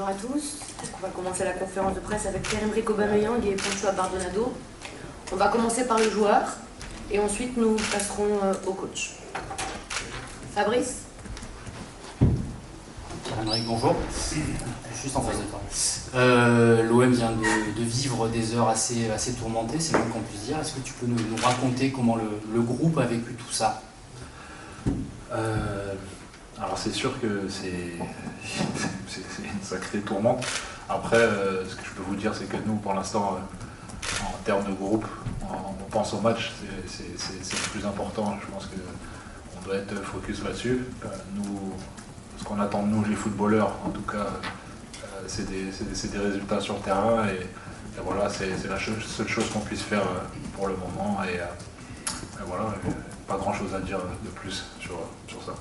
Bonjour à tous. On va commencer la conférence de presse avec Pierre-Emerick Aubameyang et Poncho Bardonado. On va commencer par le joueur et ensuite nous passerons au coach. Fabrice. Pierre-Emerick, bonjour. Juste en face de toi. L'OM vient de vivre des heures assez tourmentées, c'est le moins qu'on puisse dire. Est-ce que tu peux nous raconter comment le groupe a vécu tout ça? Alors c'est sûr que c'est une sacrée tourmente. Après, ce que je peux vous dire, c'est que nous, pour l'instant, en termes de groupe, on pense au match, c'est le plus important. Je pense qu'on doit être focus là-dessus. Nous, ce qu'on attend de nous, les footballeurs, en tout cas, c'est des résultats sur le terrain. Et voilà, c'est la seule chose qu'on puisse faire pour le moment. Et voilà, pas grand-chose à dire de plus sur ça.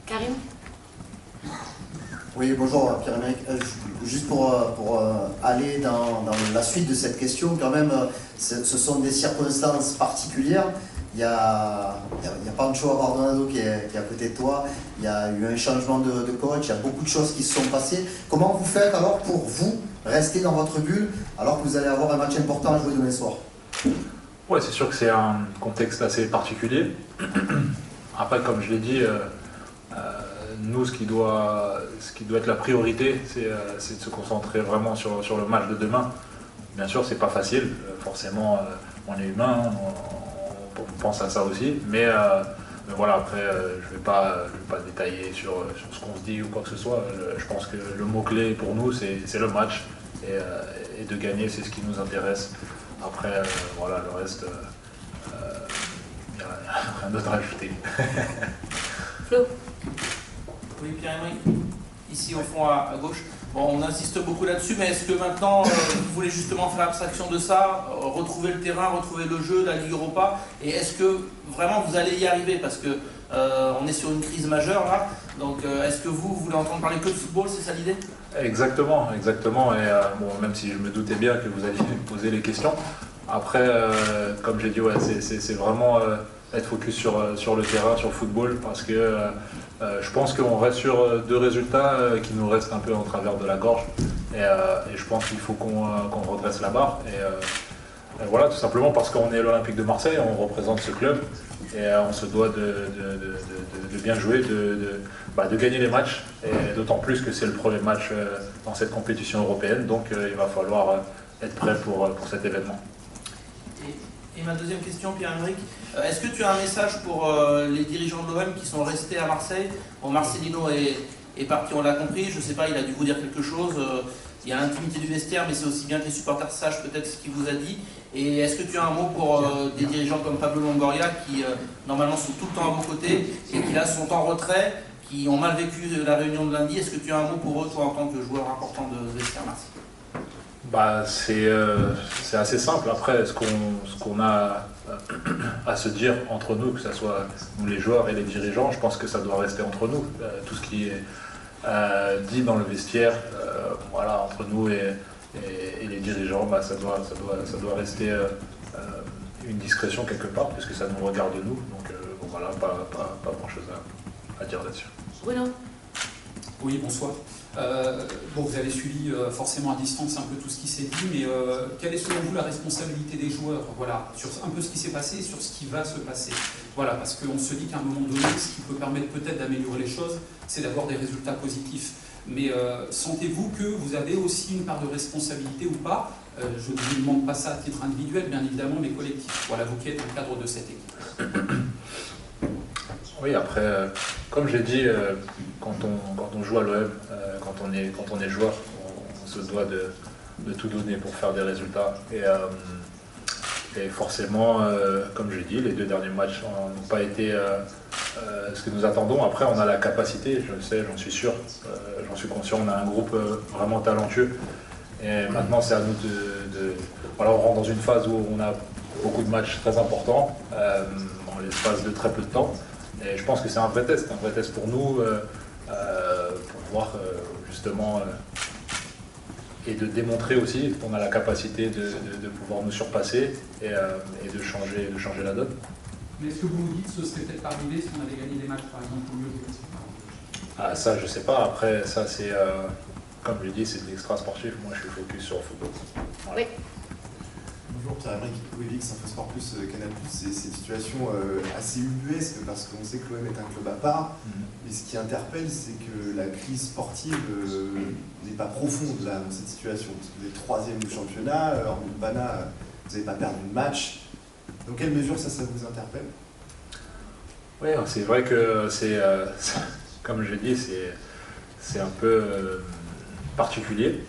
Karim. Oui, bonjour Pierre-Emerick. Juste pour aller dans la suite de cette question, quand même, ce sont des circonstances particulières. Il y a Poncho Bardonado qui est à côté de toi. Il y a eu un changement de coach. Il y a beaucoup de choses qui se sont passées. Comment vous faites alors pour vous rester dans votre bulle alors que vous allez avoir un match important à jouer demain soir? Ouais, c'est sûr que c'est un contexte assez particulier. Après, comme je l'ai dit, nous, ce qui doit être la priorité, c'est de se concentrer vraiment sur le match de demain. Bien sûr, c'est pas facile. Forcément, on est humain, on pense à ça aussi. Mais voilà, après, je vais pas détailler sur ce qu'on se dit ou quoi que ce soit. Je pense que le mot-clé pour nous, c'est le match. Et de gagner, c'est ce qui nous intéresse. Après, voilà, le reste, il n'y a rien d'autre à ajouter. Flo. Oui, Pierre-Emerick, ici au fond à gauche. Bon, on insiste beaucoup là-dessus, mais est-ce que maintenant, vous voulez justement faire abstraction de ça, retrouver le terrain, retrouver le jeu, la Ligue Europa, et est-ce que vraiment vous allez y arriver? Parce que on est sur une crise majeure là, donc est-ce que vous voulez entendre parler que de football, c'est ça l'idée? Exactement. Et bon, même si je me doutais bien que vous alliez me poser les questions, après, comme j'ai dit, ouais, c'est vraiment être focus sur le terrain, sur le football, parce que je pense qu'on reste sur deux résultats qui nous restent un peu en travers de la gorge. Et je pense qu'il faut qu'on redresse la barre. Et voilà, tout simplement parce qu'on est l'Olympique de Marseille, on représente ce club. Et on se doit de bien jouer, de gagner les matchs. Et d'autant plus que c'est le premier match dans cette compétition européenne. Donc il va falloir être prêt pour cet événement. Et ma deuxième question, Pierre-Emerick, est-ce que tu as un message pour les dirigeants de l'OM qui sont restés à Marseille? Bon, Marcelino est parti, on l'a compris, je ne sais pas, il a dû vous dire quelque chose. Il y a l'intimité du vestiaire, mais c'est aussi bien que les supporters sachent peut-être ce qu'il vous a dit. Et est-ce que tu as un mot pour des dirigeants comme Pablo Longoria qui normalement sont tout le temps à vos côtés et qui là sont en retrait, qui ont mal vécu la réunion de lundi? Est-ce que tu as un mot pour eux, toi, en tant que joueur important de ce vestiaire Marseille? Bah, c'est assez simple. Après, ce qu'on a à se dire entre nous, que ce soit nous les joueurs et les dirigeants, je pense que ça doit rester entre nous. Tout ce qui est dit dans le vestiaire, voilà, entre nous et les dirigeants, bah, ça doit rester une discrétion quelque part, puisque ça nous regarde nous. Donc bon, voilà, pas grand-chose à dire là-dessus. Bruno. Oui, bonsoir. Bon, vous avez suivi forcément à distance un peu tout ce qui s'est dit, mais quelle est selon vous la responsabilité des joueurs, voilà, sur un peu ce qui s'est passé et sur ce qui va se passer? Voilà, parce qu'on se dit qu'à un moment donné, ce qui peut permettre peut-être d'améliorer les choses, c'est d'avoir des résultats positifs. Mais sentez-vous que vous avez aussi une part de responsabilité ou pas? Je ne vous demande pas ça à titre individuel, bien évidemment, mais collectif. Voilà, vous qui êtes dans le cadre de cette équipe. Oui, après, comme j'ai dit, quand on joue à l'OM, quand on est joueur, on se doit de tout donner pour faire des résultats. Et forcément, comme j'ai dit, les deux derniers matchs n'ont pas été ce que nous attendons. Après, on a la capacité, je le sais, j'en suis sûr, j'en suis conscient, on a un groupe vraiment talentueux. Et maintenant, c'est à nous voilà, on rentre dans une phase où on a beaucoup de matchs très importants, dans l'espace de très peu de temps. Et je pense que c'est un vrai test pour nous, pour voir justement, et de démontrer aussi qu'on a la capacité de pouvoir nous surpasser et de changer la donne. Mais est-ce que vous vous dites que ce serait peut-être arrivé si on avait gagné des matchs, par exemple, au lieu de... Ah, ça, je sais pas. Après, ça, c'est comme je dis, c'est de l'extra sportif. Moi, je suis focus sur le football. Voilà. Oui. Bonjour Pierre-Emerick, Webix, Infosport Plus, Canal+, c'est une situation assez ubuesque parce qu'on sait que l'OM est un club à part, mais ce qui interpelle, c'est que la crise sportive n'est pas profonde là, dans cette situation. Parce que vous êtes 3e du championnat, en Bana, vous n'avez pas perdu de match. Dans quelle mesure ça vous interpelle? Oui, c'est vrai que comme je dis, c'est un peu particulier.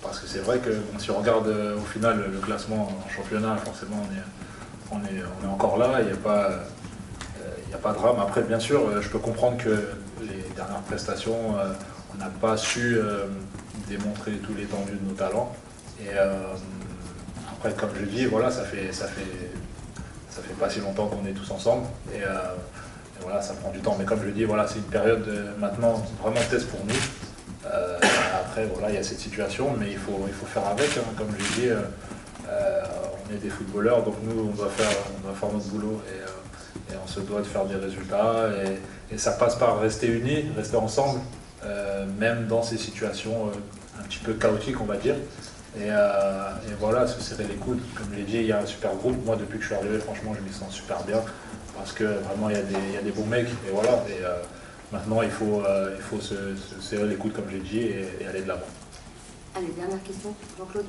Parce que c'est vrai que bon, si on regarde au final le classement en championnat, forcément on est encore là, il n'y a pas de drame. Après, bien sûr, je peux comprendre que les dernières prestations, on n'a pas su démontrer tout l'étendue de nos talents. Et après, comme je dis, voilà, ça fait pas si longtemps qu'on est tous ensemble. Et voilà, ça prend du temps. Mais comme je dis, voilà, c'est une période maintenant vraiment test pour nous. Après, voilà, il y a cette situation, mais il faut faire avec. Hein. Comme je dis, on est des footballeurs, donc nous, on doit faire notre boulot et on se doit de faire des résultats. Et ça passe par rester unis, rester ensemble, même dans ces situations un petit peu chaotiques, on va dire. Et voilà, se serrer les coudes. Comme je l'ai dit, il y a un super groupe. Moi, depuis que je suis arrivé, franchement, je m'y sens super bien. Parce que vraiment, il y a des bons mecs. Et voilà. Maintenant, il faut se serrer les coudes, comme j'ai dit, et aller de l'avant. Allez, dernière question, Jean-Claude.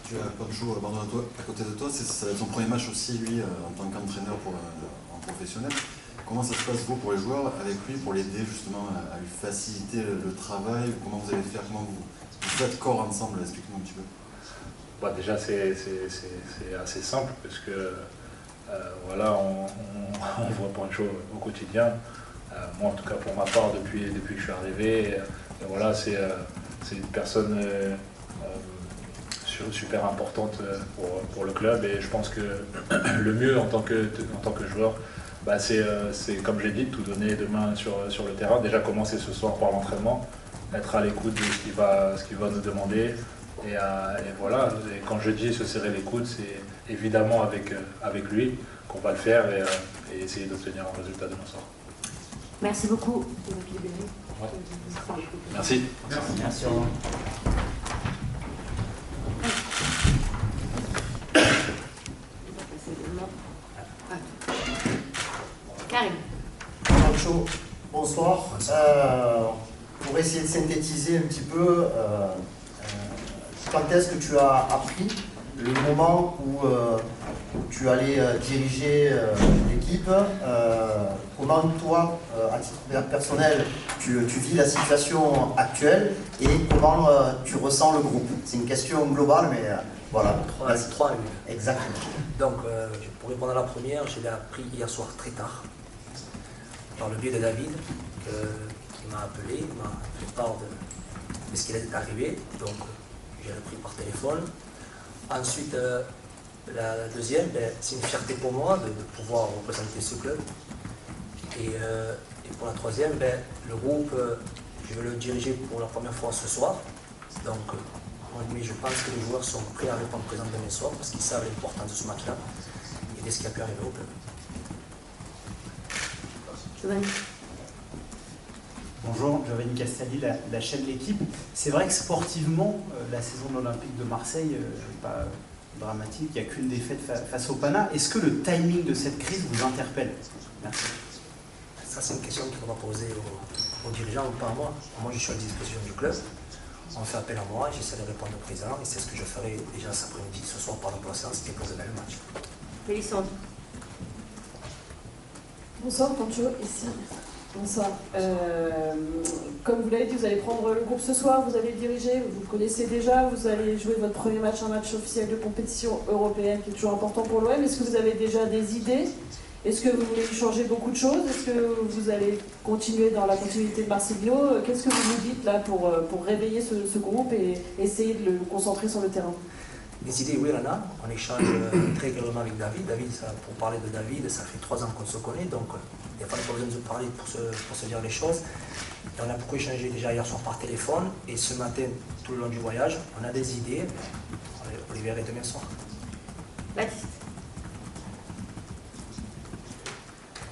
Tu as Pancho à côté de toi, ça va être son premier match aussi, lui, en tant qu'entraîneur en professionnel. Comment ça se passe, vous, pour les joueurs, avec lui, pour l'aider justement à lui faciliter le travail? Comment vous allez faire? Comment vous faites corps ensemble? Explique-nous un petit peu. Bah, déjà, c'est assez simple, parce que voilà, on voit Pancho au quotidien. Moi, en tout cas, pour ma part, depuis que je suis arrivé, et voilà, c'est une personne super importante pour le club. Et je pense que le mieux en tant que joueur, bah, c'est comme j'ai dit, tout donner demain sur le terrain. Déjà commencer ce soir par l'entraînement, être à l'écoute de ce qu'il va nous demander. Et voilà, et quand je dis se serrer les coudes, c'est évidemment avec lui qu'on va le faire et essayer d'obtenir un résultat demain soir. Merci beaucoup. Ouais. Merci. Merci. Karim. Pancho, bonsoir. Pour essayer de synthétiser un petit peu, quand est-ce que tu as appris le moment où tu allais diriger l'équipe? Comment toi, à titre personnel, tu vis la situation actuelle et comment tu ressens le groupe? C'est une question globale, mais voilà. Trois. Exactement. Donc, pour répondre à la première, je l'ai appris hier soir très tard, par le biais de David, qui m'a appelé, il m'a fait part de ce qui est arrivé. Donc, j'ai appris par téléphone. Ensuite, la deuxième, c'est une fierté pour moi de pouvoir représenter ce club. Et pour la troisième, le groupe, je vais le diriger pour la première fois ce soir. Donc, oui, je pense que les joueurs sont prêts à répondre présent demain soir parce qu'ils savent l'importance de ce match-là et de ce qui a pu arriver au club. Giovanni. Bonjour, Giovanni Castelli, la chaîne L'Équipe. C'est vrai que sportivement, la saison de l'Olympique de Marseille n'est pas dramatique, il n'y a qu'une défaite face au Pana. Est-ce que le timing de cette crise vous interpelle? Merci. Ça, c'est une question qu'il faudra poser aux dirigeants, pas à moi. Moi, je suis à disposition du club. On fait appel à moi, j'essaie de répondre au président et c'est ce que je ferai déjà cet après-midi, ce soir par l'emplacement, c'était pour donner le match. Mélissandre. Bonsoir, Pancho, ici. Bonsoir. Comme vous l'avez dit, vous allez prendre le groupe ce soir, vous allez le diriger, vous le connaissez déjà, vous allez jouer votre premier match, un match officiel de compétition européenne qui est toujours important pour l'OM. Est-ce que vous avez déjà des idées? Est-ce que vous voulez changer beaucoup de choses? Est-ce que vous allez continuer dans la continuité de Marcelino? Qu'est-ce que vous nous dites là pour réveiller ce groupe et essayer de le concentrer sur le terrain? Des idées, oui, il y en a. On échange très régulièrement avec David. David, pour parler de David, ça fait 3 ans qu'on se connaît, donc il n'y a pas besoin de se parler pour se dire les choses. Et on a beaucoup échangé déjà hier soir par téléphone et ce matin, tout le long du voyage, on a des idées. On les verra demain soir. Baptiste.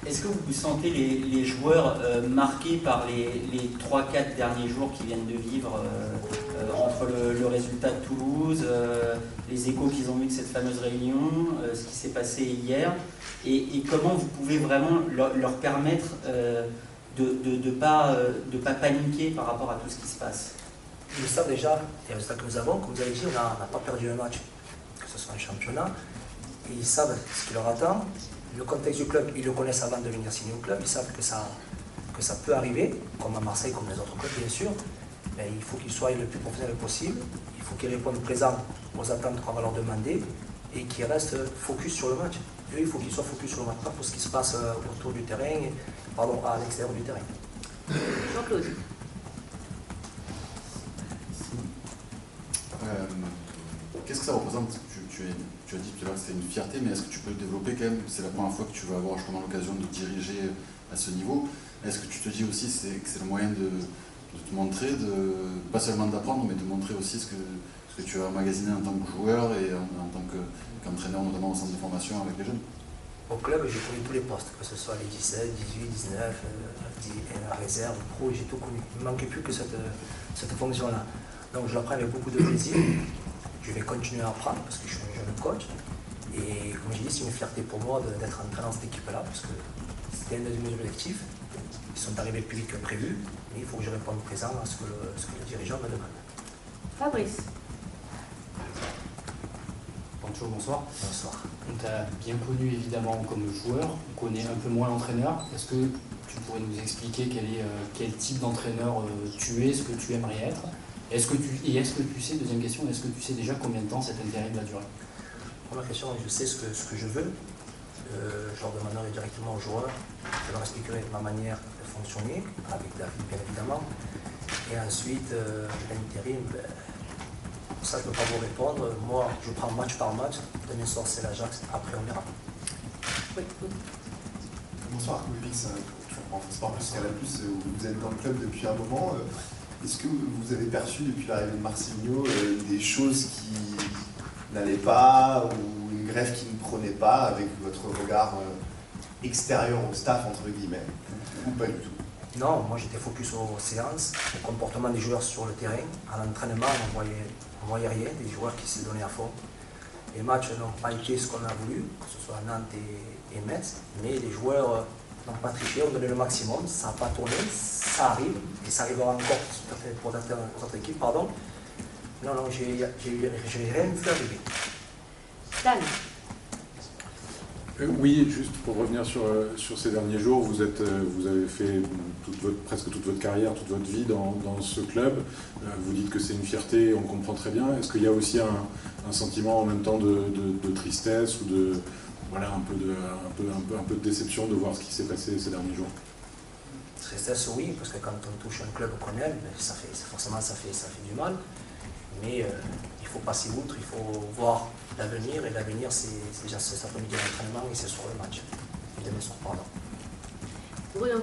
Est-ce que vous sentez les joueurs marqués par les 3-4 derniers jours qui viennent de vivre entre le résultat de Toulouse, les échos qu'ils ont eu de cette fameuse réunion, ce qui s'est passé hier, et comment vous pouvez vraiment leur permettre de pas paniquer par rapport à tout ce qui se passe? Ils savent déjà les résultats que nous avons, comme vous avez dit, on n'a pas perdu un match, que ce soit un championnat, et ils savent ce qui leur attend. Le contexte du club, ils le connaissent avant de venir signer au club, ils savent que ça peut arriver, comme à Marseille, comme les autres clubs bien sûr, mais il faut qu'ils soient le plus professionnels possible, il faut qu'ils répondent présent aux attentes qu'on va leur demander et qu'ils restent focus sur le match. Eux, il faut qu'ils soient focus sur le match, pas pour ce qui se passe autour du terrain, pardon, à l'extérieur du terrain. Jean-Claude. Qu'est-ce que ça représente? Tu as dit tout à l'heure que c'était une fierté, mais est-ce que tu peux le développer quand même? C'est la première fois que tu vas avoir justement l'occasion de diriger à ce niveau. Est-ce que tu te dis aussi que c'est le moyen de te montrer, pas seulement d'apprendre, mais de montrer aussi ce que tu as emmagasiné en tant que joueur et en tant qu'entraîneur, notamment au centre de formation avec les jeunes? Au club, j'ai connu tous les postes, que ce soit les 17, 18, 19, la réserve, pro, j'ai tout connu. Il ne me manquait plus que cette fonction-là. Donc je l'apprends avec beaucoup de plaisir. Je vais continuer à apprendre parce que je suis un jeune coach. Et comme je dis, c'est une fierté pour moi d'être entraîneur dans cette équipe-là parce que c'était un de mes objectifs. Ils sont arrivés plus vite que prévu, mais il faut que je réponde présent à ce que le dirigeant me demande. Fabrice. Bonjour, bonsoir. Bonsoir. On t'a bien connu évidemment comme joueur, on connaît un peu moins l'entraîneur. Est-ce que tu pourrais nous expliquer quel type d'entraîneur tu es, ce que tu aimerais être? Est-ce que tu sais, deuxième question, est-ce que tu sais déjà combien de temps cet intérim va durer? Première question, je sais ce que je veux. Je leur demanderai directement aux joueurs. Je leur expliquerai ma manière de fonctionner, avec David bien évidemment. Et ensuite, l'intérim, ça je ne peux pas vous répondre. Moi, je prends match par match. Demain soir, c'est l'Ajax. Après, on verra. Oui. Bonsoir, Wélix, en Sport Plus Canal+, vous êtes dans le club depuis un moment. Est-ce que vous avez perçu depuis l'arrivée de Marcelinho des choses qui n'allaient pas ou une greffe qui ne prenait pas avec votre regard extérieur au staff, entre guillemets, ou pas du tout? Non, moi j'étais focus aux séances, au comportement des joueurs sur le terrain. À l'entraînement, on ne voyait rien, des joueurs qui se donnaient à fond. Les matchs n'ont pas été ce qu'on a voulu, que ce soit Nantes et Metz, mais les joueurs n'ont pas triché, ont donné le maximum, ça n'a pas tourné, ça arrive, et ça arrivera encore pour notre équipe, pardon. Non, j'ai rien vu arriver. Dan. Oui, juste pour revenir sur ces derniers jours, vous avez fait presque toute votre carrière, toute votre vie dans ce club. Vous dites que c'est une fierté, on comprend très bien. Est-ce qu'il y a aussi un sentiment en même temps de tristesse ou de voilà un peu de déception de voir ce qui s'est passé ces derniers jours? Tristesse, oui, parce que quand on touche un club qu'on aime, forcément ça fait du mal. Mais il ne faut passer outre, il faut voir l'avenir, et l'avenir c'est déjà cet après-midi d'entraînement et c'est sur le match. Et demain soir, pardon. Bruno.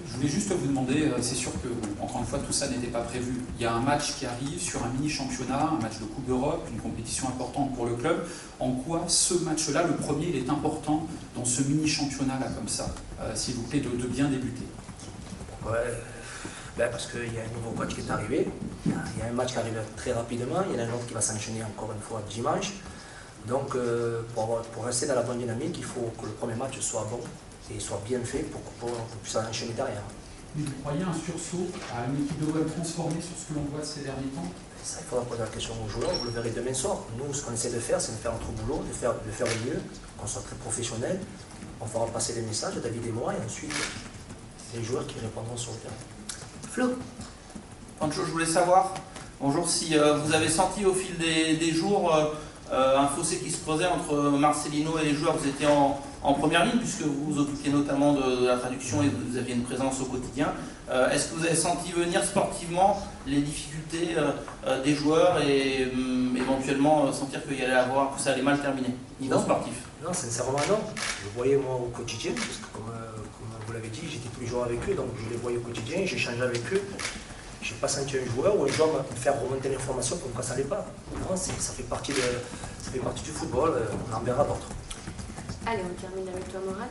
Je voulais juste vous demander, c'est sûr que, encore une fois, tout ça n'était pas prévu. Il y a un match qui arrive sur un mini-championnat, un match de Coupe d'Europe, une compétition importante pour le club. En quoi ce match-là, le premier, il est important dans ce mini-championnat-là, comme ça, s'il vous plaît, de bien débuter? Ouais, parce qu'il y a un nouveau coach qui est arrivé. Il y a un match qui arrive très rapidement, il y en a un autre qui va s'enchaîner encore une fois dimanche. Donc, pour rester dans la bonne dynamique, il faut que le premier match soit bon et soit bien fait pour qu'on puisse enchaîner derrière. Mais vous croyez un sursaut à une équipe de web transformée sur ce que l'on voit ces derniers temps? Ça, il faudra poser la question aux joueurs, vous le verrez demain soir. Nous, ce qu'on essaie de faire, c'est de faire notre boulot, de faire le mieux, qu'on soit très professionnel. On fera passer les messages, David et moi, et ensuite, c'est les joueurs qui répondront sur le terrain. Flo. Pancho, je voulais savoir, bonjour, si vous avez senti au fil des jours un fossé qui se creusait entre Marcelino et les joueurs. Vous étiez en première ligne, puisque vous vous occupiez notamment de la traduction et vous aviez une présence au quotidien. Est-ce que vous avez senti venir sportivement les difficultés des joueurs et éventuellement sentir qu'il y allait que ça allait mal terminer, niveau sportif? Non, sincèrement non. Je voyais moi au quotidien, parce que comme vous l'avez dit, j'étais tous les jours avec eux, donc je les voyais au quotidien, j'échangeais avec eux. Je n'ai pas senti un joueur ou un joueur me faire remonter l'information comme quoi ça n'allait pas. Non, ça fait partie du football, on en verra d'autres. Allez, on termine avec toi, Morad.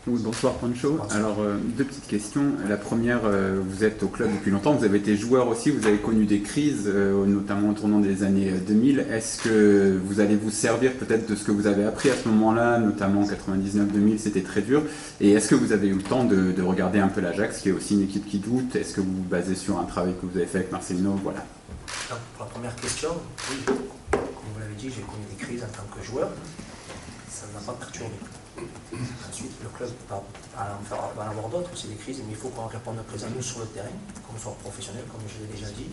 Oui, bonsoir Pancho. Alors, deux petites questions. La première, vous êtes au club depuis longtemps, vous avez été joueur aussi, vous avez connu des crises, notamment au tournant des années 2000. Est-ce que vous allez vous servir peut-être de ce que vous avez appris à ce moment-là, notamment en 99-2000, c'était très dur. Et est-ce que vous avez eu le temps de regarder un peu l'Ajax, qui est aussi une équipe qui doute? Est-ce que vous vous basez sur un travail que vous avez fait avec Marcelino? Voilà. Donc, pour la première question, oui, comme vous l'avez dit, j'ai connu des crises en tant que joueur. Ça ne m'a pas perturbé. Ensuite, le club va en avoir d'autres, c'est des crises, mais il faut qu'on réponde présent nous sur le terrain, qu'on soit professionnel, comme je l'ai déjà dit.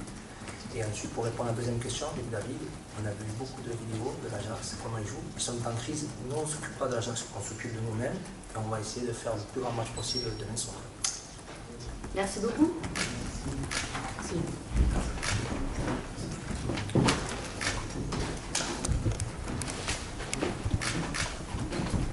Et ensuite, pour répondre à la deuxième question, avec David, on a vu beaucoup de vidéos de l'Ajax, comment ils jouent. Ils sont en crise, nous on ne s'occupe pas de l'Ajax, on s'occupe de nous-mêmes, et on va essayer de faire le plus grand match possible demain soir. Merci beaucoup. Merci.